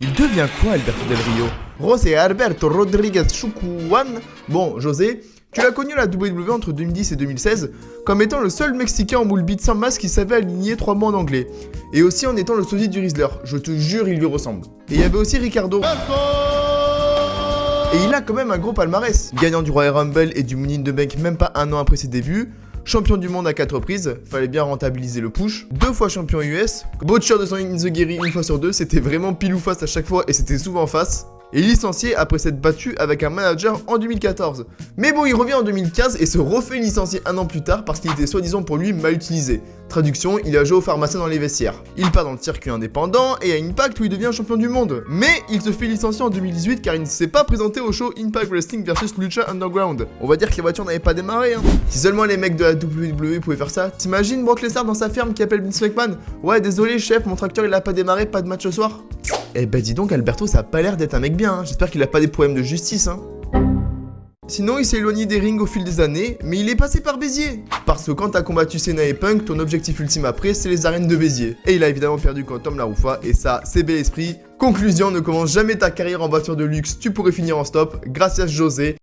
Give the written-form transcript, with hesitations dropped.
Il devient quoi Alberto Del Rio? José Alberto Rodríguez Chucuan. Bon, José, tu l'as connu à la WWE entre 2010 et 2016 comme étant le seul Mexicain en moule beat sans masque qui savait aligner 3 mots en anglais. Et aussi en étant le sosie du Rizzler, je te jure il lui ressemble. Et il y avait aussi Ricardo. Et il a quand même un gros palmarès. Gagnant du Royal Rumble et du Money in the Bank même pas un an après ses débuts. Champion du monde à 4 reprises, fallait bien rentabiliser le push. 2 fois champion US. Butcher de son Inzaguri une fois sur 2, c'était vraiment pile ou face à chaque fois et c'était souvent face. Et licencié après s'être battu avec un manager en 2014. Mais bon, il revient en 2015 et se refait licencier un an plus tard parce qu'il était soi-disant pour lui mal utilisé. Traduction, il a joué au pharmacien dans les vestiaires. Il part dans le circuit indépendant et à Impact où il devient champion du monde. Mais il se fait licencier en 2018 car il ne s'est pas présenté au show Impact Wrestling vs Lucha Underground. On va dire que la voiture n'avait pas démarré hein. Si seulement les mecs de la WWE pouvaient faire ça, t'imagines Brock Lesnar dans sa ferme qui appelle Vince McMahon? Ouais désolé chef, mon tracteur il a pas démarré, pas de match ce soir. Eh ben dis donc Alberto ça a pas l'air d'être un mec bien hein. J'espère qu'il a pas des problèmes de justice hein. Sinon, il s'est éloigné des rings au fil des années, mais il est passé par Béziers. Parce que quand t'as combattu Cena et Punk, ton objectif ultime après, c'est les arènes de Béziers. Et il a évidemment perdu contre Tom Laroufa, et ça, c'est bel esprit. Conclusion, ne commence jamais ta carrière en voiture de luxe, tu pourrais finir en stop. Gracias José.